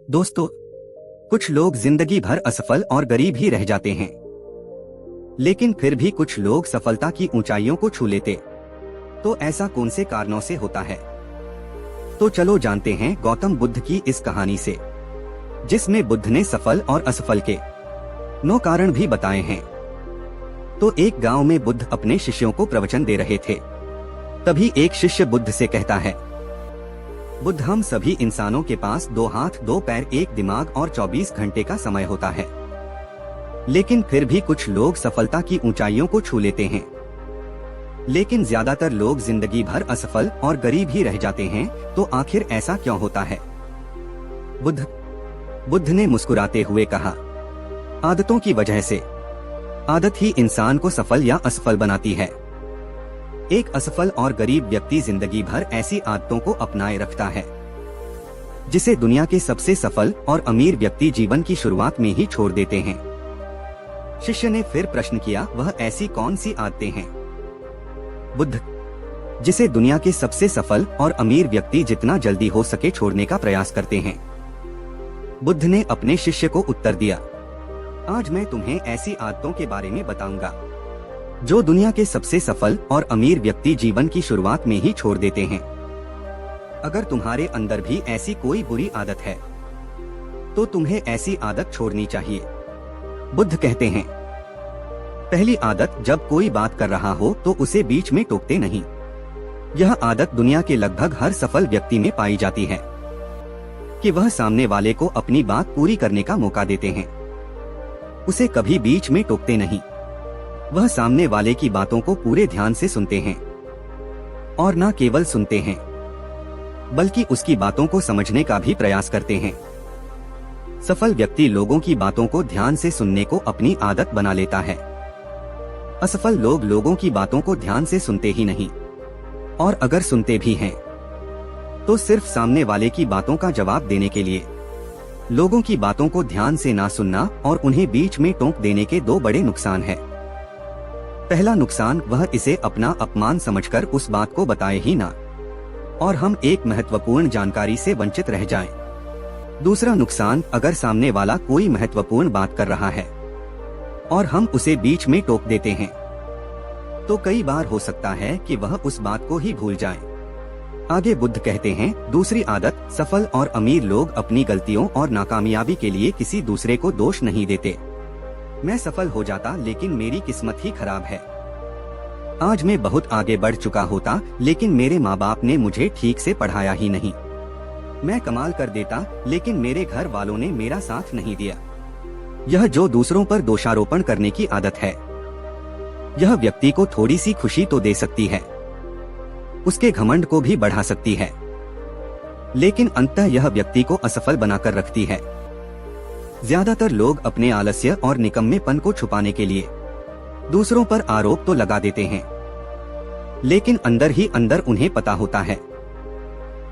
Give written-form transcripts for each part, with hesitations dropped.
दोस्तों, कुछ लोग जिंदगी भर असफल और गरीब ही रह जाते हैं, लेकिन फिर भी कुछ लोग सफलता की ऊंचाइयों को छू लेते। तो ऐसा कौन से कारणों से होता है? तो चलो जानते हैं गौतम बुद्ध की इस कहानी से, जिसमें बुद्ध ने सफल और असफल के 9 कारण भी बताए हैं। तो एक गांव में बुद्ध अपने शिष्यों को प्रवचन दे रहे थे। तभी एक शिष्य बुद्ध से कहता है, बुद्ध, हम सभी इंसानों के पास 2 हाथ 2 पैर 1 दिमाग और 24 घंटे का समय होता है, लेकिन फिर भी कुछ लोग सफलता की ऊंचाइयों को छू लेते हैं, लेकिन ज्यादातर लोग जिंदगी भर असफल और गरीब ही रह जाते हैं। तो आखिर ऐसा क्यों होता है? बुद्ध ने मुस्कुराते हुए कहा, आदतों की वजह से। आदत ही इंसान को सफल या असफल बनाती है। एक असफल और गरीब व्यक्ति जिंदगी भर ऐसी आदतों को अपनाए रखता है, जिसे दुनिया के सबसे सफल और अमीर व्यक्ति जीवन की शुरुआत में ही छोड़ देते हैं। शिष्य ने फिर प्रश्न किया, वह ऐसी कौन सी आदतें हैं बुद्ध, जिसे दुनिया के सबसे सफल और अमीर व्यक्ति जितना जल्दी हो सके छोड़ने का प्रयास करते हैं? बुद्ध ने अपने शिष्य को उत्तर दिया, आज मैं तुम्हें ऐसी आदतों के बारे में बताऊंगा जो दुनिया के सबसे सफल और अमीर व्यक्ति जीवन की शुरुआत में ही छोड़ देते हैं। अगर तुम्हारे अंदर भी ऐसी कोई बुरी आदत है, तो तुम्हें ऐसी आदत छोड़नी चाहिए। बुद्ध कहते हैं, पहली आदत, जब कोई बात कर रहा हो तो उसे बीच में टोकते नहीं। यह आदत दुनिया के लगभग हर सफल व्यक्ति में पाई जाती है कि वह सामने वाले को अपनी बात पूरी करने का मौका देते हैं, उसे कभी बीच में टोकते नहीं। वह सामने वाले की बातों को पूरे ध्यान से सुनते हैं, और न केवल सुनते हैं बल्कि उसकी बातों को समझने का भी प्रयास करते हैं। सफल व्यक्ति लोगों की बातों को ध्यान से सुनने को अपनी आदत बना लेता है। असफल लोग लोगों की बातों को ध्यान से सुनते ही नहीं, और अगर सुनते भी हैं तो सिर्फ सामने वाले की बातों का जवाब देने के लिए। लोगों की बातों को ध्यान से ना सुनना और उन्हें बीच में टोक देने के 2 बड़े नुकसान हैं। पहला नुकसान, वह इसे अपना अपमान समझकर उस बात को बताए ही ना, और हम एक महत्वपूर्ण जानकारी से वंचित रह जाएं। दूसरा नुकसान, अगर सामने वाला कोई महत्वपूर्ण बात कर रहा है और हम उसे बीच में टोक देते हैं, तो कई बार हो सकता है कि वह उस बात को ही भूल जाए। आगे बुद्ध कहते हैं, दूसरी आदत, सफल और अमीर लोग अपनी गलतियों और नाकामयाबी के लिए किसी दूसरे को दोष नहीं देते। मैं सफल हो जाता लेकिन मेरी किस्मत ही खराब है। आज मैं बहुत आगे बढ़ चुका होता, लेकिन मेरे माँ बाप ने मुझे ठीक से पढ़ाया ही नहीं। मैं कमाल कर देता, लेकिन मेरे घर वालों ने मेरा साथ नहीं दिया। यह जो दूसरों पर दोषारोपण करने की आदत है, यह व्यक्ति को थोड़ी सी खुशी तो दे सकती है, उसके घमंड को भी बढ़ा सकती है, लेकिन अंततः यह व्यक्ति को असफल बनाकर रखती है। ज्यादातर लोग अपने आलस्य और निकम्मेपन को छुपाने के लिए दूसरों पर आरोप तो लगा देते हैं, लेकिन अंदर ही अंदर उन्हें पता होता है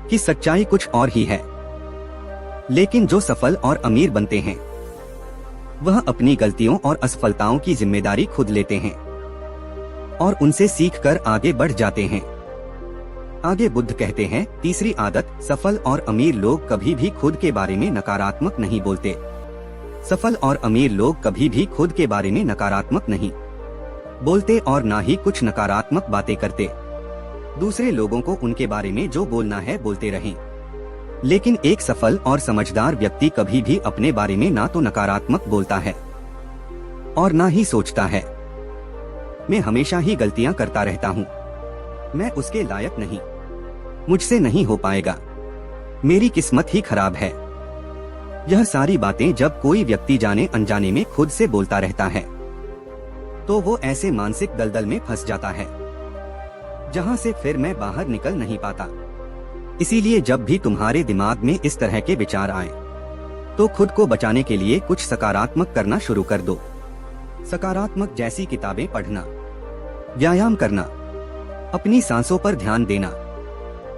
कि सच्चाई कुछ और ही है। लेकिन जो सफल और अमीर बनते हैं, वह अपनी गलतियों और असफलताओं की जिम्मेदारी खुद लेते हैं और उनसे सीखकर आगे बढ़ जाते हैं। आगे बुद्ध कहते हैं, तीसरी आदत, सफल और अमीर लोग कभी भी खुद के बारे में नकारात्मक नहीं बोलते। सफल और अमीर लोग कभी भी खुद के बारे में नकारात्मक नहीं बोलते और ना ही कुछ नकारात्मक बातें करते। दूसरे लोगों को उनके बारे में जो बोलना है बोलते रहें, लेकिन एक सफल और समझदार व्यक्ति कभी भी अपने बारे में ना तो नकारात्मक बोलता है और ना ही सोचता है, मैं हमेशा ही गलतियां करता रहता हूँ, मैं उसके लायक नहीं, मुझसे नहीं हो पाएगा, मेरी किस्मत ही खराब है। यह सारी बातें जब कोई व्यक्ति जाने अनजाने में खुद से बोलता रहता है, तो वो ऐसे मानसिक दलदल में फंस जाता है जहां से फिर मैं बाहर निकल नहीं पाता। इसीलिए जब भी तुम्हारे दिमाग में इस तरह के विचार आए, तो खुद को बचाने के लिए कुछ सकारात्मक करना शुरू कर दो। सकारात्मक जैसी किताबें पढ़ना, व्यायाम करना, अपनी सांसों पर ध्यान देना,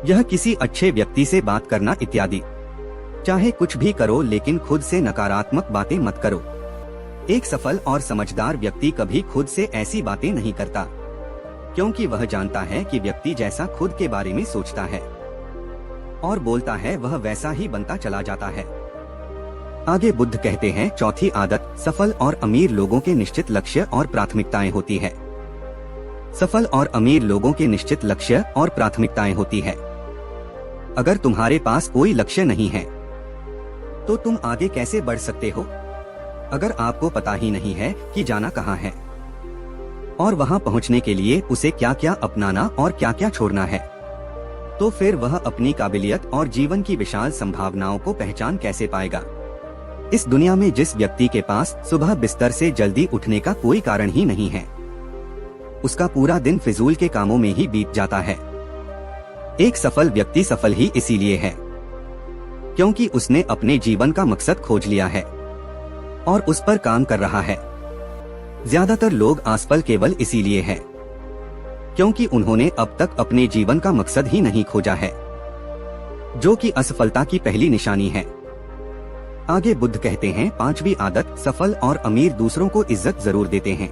यह किसी अच्छे व्यक्ति से बात करना इत्यादि। चाहे कुछ भी करो, लेकिन खुद से नकारात्मक बातें मत करो। एक सफल और समझदार व्यक्ति कभी खुद से ऐसी बातें नहीं करता, क्योंकि वह जानता है कि व्यक्ति जैसा खुद के बारे में सोचता है और बोलता है, वह वैसा ही बनता चला जाता है। आगे बुद्ध कहते हैं, चौथी आदत, सफल और अमीर लोगों के निश्चित लक्ष्य और प्राथमिकताएं होती है। सफल और अमीर लोगों के निश्चित लक्ष्य और प्राथमिकताएं होती है। अगर तुम्हारे पास कोई लक्ष्य नहीं है तो तुम आगे कैसे बढ़ सकते हो? अगर आपको पता ही नहीं है कि जाना कहाँ है और वहाँ पहुँचने के लिए उसे क्या क्या अपनाना और क्या क्या छोड़ना है, तो फिर वह अपनी काबिलियत और जीवन की विशाल संभावनाओं को पहचान कैसे पाएगा? इस दुनिया में जिस व्यक्ति के पास सुबह बिस्तर से जल्दी उठने का कोई कारण ही नहीं है, उसका पूरा दिन फिजूल के कामों में ही बीत जाता है। एक सफल व्यक्ति सफल ही इसीलिए है क्योंकि उसने अपने जीवन का मकसद खोज लिया है और उस पर काम कर रहा है। ज्यादातर लोग असफल केवल इसीलिए है क्योंकि उन्होंने अब तक अपने जीवन का मकसद ही नहीं खोजा है, जो कि असफलता की पहली निशानी है। आगे बुद्ध कहते हैं, पांचवी आदत, सफल और अमीर दूसरों को इज्जत जरूर देते हैं।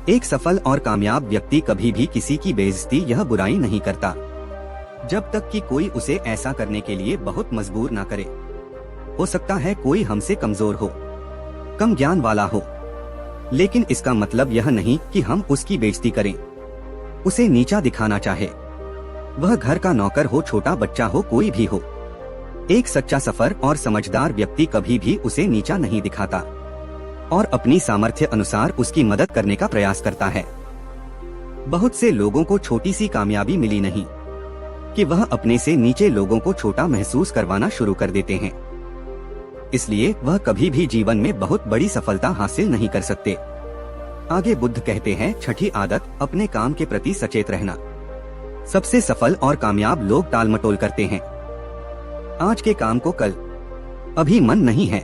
एक सफल और कामयाब व्यक्ति कभी भी किसी की बेइज्जती या बुराई नहीं करता, जब तक कि कोई उसे ऐसा करने के लिए बहुत मजबूर ना करे। हो सकता है कोई हमसे कमजोर हो, कम ज्ञान वाला हो, लेकिन इसका मतलब यह नहीं कि हम उसकी बेइज्जती करें, उसे नीचा दिखाना चाहे। वह घर का नौकर हो, छोटा बच्चा हो, कोई भी हो। एक सच्चा सफर और समझदार व्यक्ति कभी भी उसे नीचा नहीं दिखाता और अपनी सामर्थ्य अनुसार उसकी मदद करने का प्रयास करता है। बहुत से लोगों को छोटी सी कामयाबी मिली नहीं कि वह अपने से नीचे लोगों को छोटा महसूस करवाना शुरू कर देते हैं, इसलिए वह कभी भी जीवन में बहुत बड़ी सफलता हासिल नहीं कर सकते। आगे बुद्ध कहते हैं, छठी आदत, अपने काम के प्रति सचेत रहना। सबसे सफल और कामयाब लोग टालमटोल करते हैं। आज के काम को कल, अभी मन नहीं है,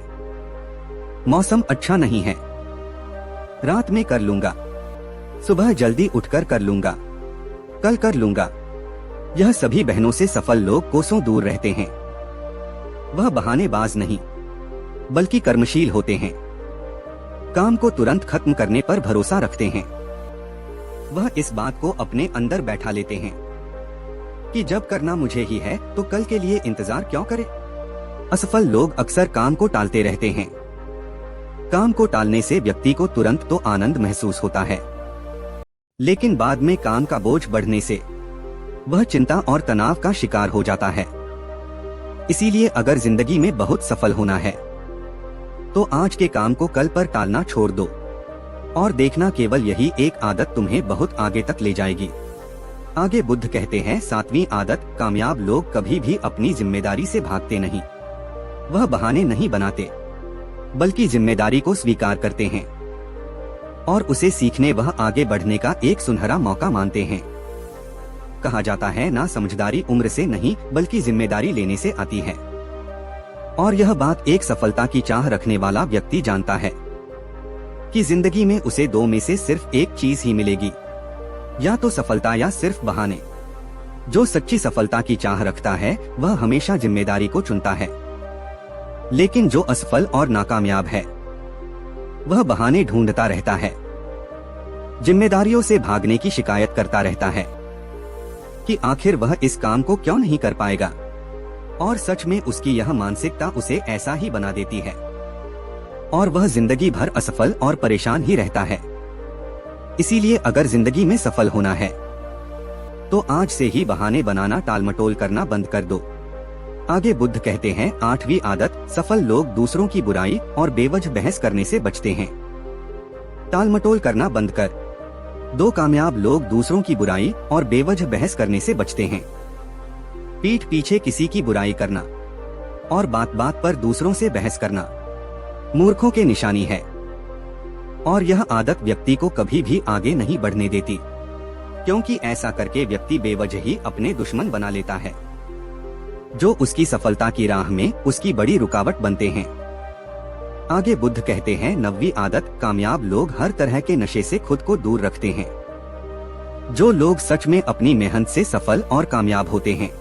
मौसम अच्छा नहीं है, रात में कर लूंगा, सुबह जल्दी उठकर कर लूंगा, कल कर लूंगा। यह सभी बहनों से सफल लोग कोसों दूर रहते हैं। वह बहानेबाज नहीं बल्कि कर्मशील होते हैं। काम को तुरंत खत्म करने पर भरोसा रखते हैं। वह इस बात को अपने अंदर बैठा लेते हैं कि जब करना मुझे ही है तो कल के लिए इंतजार क्यों करें। असफल लोग अक्सर काम को टालते रहते हैं। काम को टालने से व्यक्ति को तुरंत तो आनंद महसूस होता है, लेकिन बाद में काम का बोझ बढ़ने से वह चिंता और तनाव का शिकार हो जाता है। इसीलिए अगर जिंदगी में बहुत सफल होना है तो आज के काम को कल पर टालना छोड़ दो और देखना केवल यही एक आदत तुम्हें बहुत आगे तक ले जाएगी। आगे बुद्ध कहते हैं, सातवीं आदत, कामयाब लोग कभी भी अपनी जिम्मेदारी से भागते नहीं। वह बहाने नहीं बनाते बल्कि जिम्मेदारी को स्वीकार करते हैं और उसे सीखने व आगे बढ़ने का एक सुनहरा मौका मानते हैं। कहा जाता है, ना समझदारी उम्र से नहीं बल्कि जिम्मेदारी लेने से आती है। और यह बात एक सफलता की चाह रखने वाला व्यक्ति जानता है कि जिंदगी में उसे दो में से सिर्फ एक चीज ही मिलेगी, या तो सफलता या सिर्फ बहाने। जो सच्ची सफलता की चाह रखता है वह हमेशा जिम्मेदारी को चुनता है, लेकिन जो असफल और नाकामयाब है वह बहाने ढूंढता रहता है, जिम्मेदारियों से भागने की शिकायत करता रहता है कि आखिर वह इस काम को क्यों नहीं कर पाएगा। और सच में उसकी यह मानसिकता उसे ऐसा ही बना देती है और वह जिंदगी भर असफल और परेशान ही रहता है। इसीलिए अगर जिंदगी में सफल होना है तो आज से ही बहाने बनाना, टालमटोल करना बंद कर दो। आगे बुद्ध कहते हैं, आठवीं आदत, सफल लोग दूसरों की बुराई और बेवजह बहस करने से बचते हैं। टालमटोल करना बंद कर दो। कामयाब लोग दूसरों की बुराई और बेवजह बहस करने से बचते हैं। पीठ पीछे किसी की बुराई करना और बात बात पर दूसरों से बहस करना मूर्खों के निशानी है और यह आदत व्यक्ति को कभी भी आगे नहीं बढ़ने देती, क्योंकि ऐसा करके व्यक्ति बेवजह ही अपने दुश्मन बना लेता है, जो उसकी सफलता की राह में उसकी बड़ी रुकावट बनते हैं। आगे बुद्ध कहते हैं, नवीं आदत, कामयाब लोग हर तरह के नशे से खुद को दूर रखते हैं। जो लोग सच में अपनी मेहनत से सफल और कामयाब होते हैं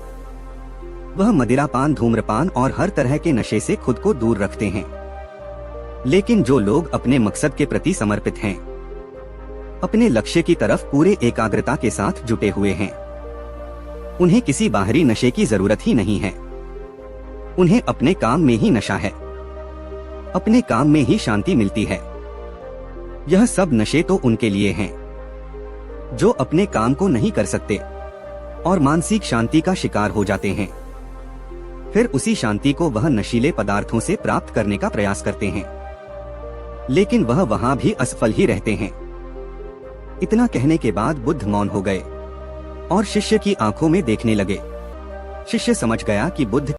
वह मदिरापान, धूम्रपान और हर तरह के नशे से खुद को दूर रखते हैं। लेकिन जो लोग अपने मकसद के प्रति समर्पित हैं, अपने लक्ष्य की तरफ पूरे एकाग्रता के साथ जुटे हुए हैं, उन्हें किसी बाहरी नशे की जरूरत ही नहीं है। उन्हें अपने काम में ही नशा है। अपने काम में ही शांति मिलती है। यह सब नशे तो उनके लिए हैं जो अपने काम को नहीं कर सकते और मानसिक शांति का शिकार हो जाते हैं। फिर उसी शांति को वह नशीले पदार्थों से प्राप्त करने का प्रयास करते हैं, लेकिन वह वहां भी असफल ही रहते हैं। इतना कहने के बाद बुद्ध मौन हो गए और शिष्य की आंखों में देखने लगे। शिष्य समझ गया कि बुद्ध